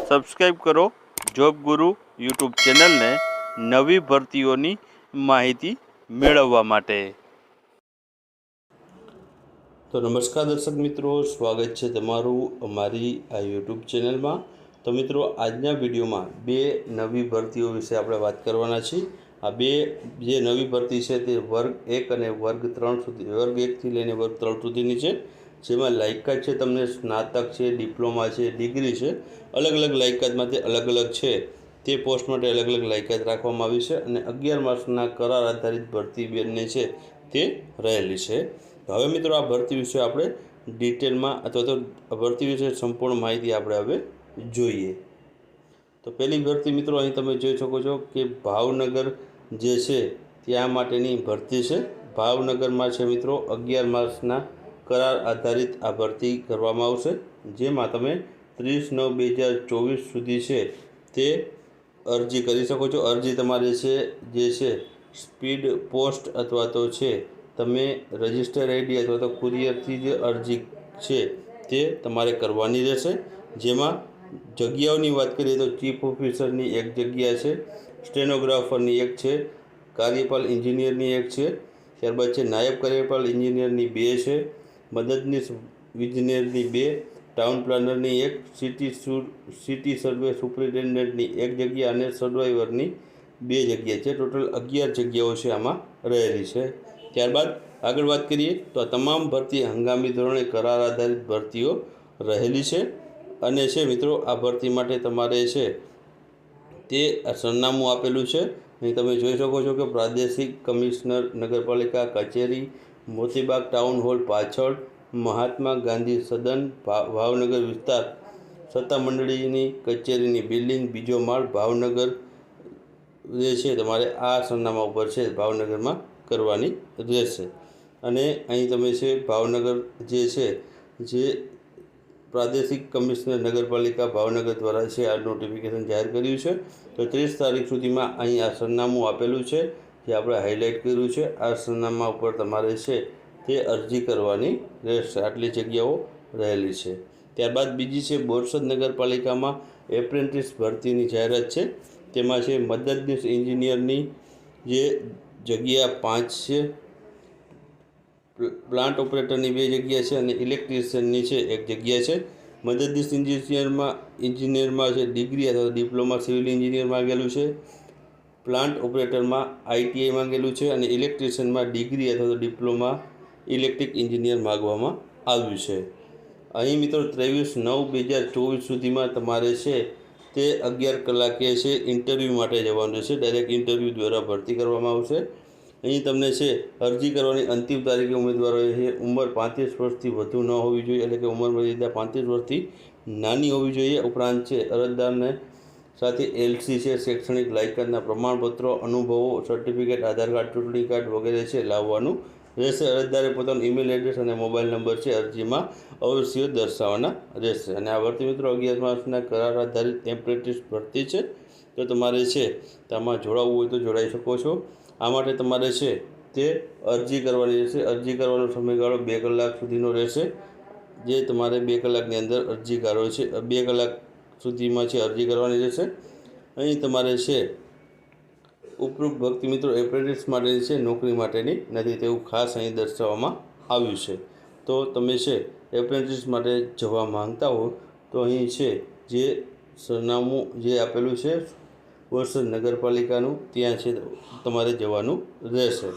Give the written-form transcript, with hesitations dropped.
Subscribe કરો job ગુરુ YouTube ચેનલને નવી ભરતીઓની માહિતી મેળવવા માટે। તો નમસ્કાર દર્શક મિત્રો, સ્વાગત છે તમારું અમારી આ યુટ્યુબ ચેનલમાં। તો મિત્રો, આજના વિડીયોમાં બે નવી ભરતીઓ વિશે આપણે વાત કરવાના છીએ। આ બે જે નવી ભરતી છે તે વર્ગ 1 અને વર્ગ 3 સુધી, વર્ગ 1 થી લઈને વર્ગ 3 સુધીની છે, જેમાં લાયકાત છે તમને સ્નાતક છે, ડિપ્લોમા છે, ડિગ્રી છે, અલગ અલગ લાયકાતમાં તે અલગ અલગ છે તે પોસ્ટ માટે અલગ અલગ લાયકાત રાખવામાં આવી છે અને 11 માસના કરાર આધારિત ભરતી બંને છે તે રહેલી છે। તો હવે મિત્રો, આ ભરતી વિશે આપણે ડિટેલમાં અથવા તો ભરતી વિશે સંપૂર્ણ માહિતી આપણે હવે જોઈએ। તો પહેલી ભરતી મિત્રો, અહીં તમે જોઈ શકો છો કે ભાવનગર જે છે ત્યાં માટેની ભરતી છે। ભાવનગરમાં છે મિત્રો 11 માસના કરાર આધારિત આ ભરતી કરવામાં આવશે, જેમાં તમે 30/9/2024 સુધી છે તે અરજી કરી શકો છો। અરજી તમારે છે જે છે સ્પીડ પોસ્ટ અથવા તો છે તમે રજિસ્ટર આઈડી અથવા તો કુરિયરથી જે અરજી છે તે તમારે કરવાની રહેશે। જેમાં જગ્યાઓની વાત કરીએ તો ચીફ ઓફિસરની એક જગ્યા છે, સ્ટેનોગ્રાફરની એક છે, કાર્યપાલ એન્જિનિયરની એક છે, ત્યારબાદ છે નાયબ કાર્યપાલ એન્જિનિયરની 2 છે, મદદનીશ ઇજનેરની 2, ટાઉન પ્લાનરની 1, સિટી સર્વે સુપરિન્ટેન્ડન્ટની 1 જગ્યા અને સર્વાઈવરની 2 જગ્યા છે। ટોટલ 11 જગ્યાઓ છે આમાં રહેલી છે। ત્યારબાદ આગળ વાત કરીએ તો આ તમામ ભરતી હંગામી ધોરણે કરાર આધારિત ભરતીઓ રહેલી છે અને છે મિત્રો, આ ભરતી માટે તમારે છે તે સરનામું આપેલું છે। અહીં તમે જોઈ શકો છો કે પ્રાદેશિક કમિશનર નગરપાલિકા કચેરી, મોતીબાગ ટાઉન હોલ પાછળ, મહાત્મા ગાંધી સદન, ભાવનગર વિસ્તાર, સત્તા મંડળીની કચેરીની બિલ્ડિંગ, 2જો માળ, ભાવનગર જે છે તમારે આ સરનામા ઉપર છે ભાવનગરમાં કરવાની રહેશે। અને અહીં તમે છે ભાવનગર જે છે જે પ્રાદેશિક કમિશનર નગરપાલિકા ભાવનગર દ્વારા છે આ નોટિફિકેશન જાહેર કર્યું છે। તો 30 તારીખ સુધીમાં અહીં આ સરનામું આપેલું છે જે આપણે હાઇલાઇટ કર્યું છે। આ સરનામા ઉપર તમારે છે તે અરજી કરવાની રહેશે। આટલી જગ્યાઓ રહેલી છે। ત્યારબાદ બીજી છે બોરસદ નગરપાલિકામાં એપ્રેન્ટિસ ભરતીની જાહેરાત છે। તેમાં છે મદદનીશ એન્જિનિયરની જે જગ્યા 5 છે, પ્લાન્ટ ઓપરેટરની 2 જગ્યા છે અને ઇલેક્ટ્રિશિયનની છે 1 જગ્યા છે। મદદનીશ ઇન્જિનિયરમાં છે ડિગ્રી અથવા ડિપ્લોમા સિવિલ એન્જિનિયર માંગેલું છે, પ્લાન્ટ ઓપરેટરમાં ITI માંગેલું છે અને ઇલેક્ટ્રિશિયનમાં ડિગ્રી અથવા તો ડિપ્લોમા ઇલેક્ટ્રિક એન્જિનિયર માગવામાં આવ્યું છે। અહીં મિત્રો 23/9/2024 સુધીમાં તમારે છે તે 11 કલાકે છે ઇન્ટરવ્યૂ માટે જવાનું રહેશે। ડાયરેક્ટ ઇન્ટરવ્યૂ દ્વારા ભરતી કરવામાં આવશે। અહીં તમને છે અરજી કરવાની અંતિમ તારીખે ઉમેદવારોએ છે ઉંમર 35 વર્ષથી વધુ ન હોવી જોઈએ, એટલે કે ઉંમર મર્યાદા 35 વર્ષથી નાની હોવી જોઈએ। ઉપરાંત છે અરજદારને સાથે LC છે, શૈક્ષણિક લાયકાતના પ્રમાણપત્રો, અનુભવો, સર્ટિફિકેટ, આધાર કાર્ડ, ચૂંટણી કાર્ડ વગેરે છે લાવવાનું રહેશે। અરજદારે પોતાનું ઈમેલ એડ્રેસ અને મોબાઈલ નંબર છે અરજીમાં અવશ્ય દર્શાવવાના રહેશે। અને આ ભરતી મિત્રો 11 માસના કરાર આધારિત એપ્રેન્ટિસ ભરતી છે। તો તમારે છે તેમાં જોડાવવું હોય તો જોડાઈ શકો છો। આ માટે તમારે છે તે અરજી કરવાની રહેશે। અરજી કરવાનો સમયગાળો 2 કલાક સુધીનો રહેશે, જે તમારે 2 કલાકની અંદર અરજીકારો છે 2 કલાક સુધીમાં છે અરજી કરવાની રહેશે। અહીં તમારે છે ઉપરોક્ત ભરતી મિત્રો એપ્રેન્ટિસ માટેની છે, નોકરી માટેની નથી તેવું ખાસ અહીં દર્શાવવામાં આવ્યું છે। તો તમે છે એપ્રેન્ટિસ માટે જવા માંગતા હો તો અહીં છે જે સરનામું જે આપેલું છે બોરસદ નગરપાલિકાનું ત્યાં છે તમારે જવાનું રહેશે।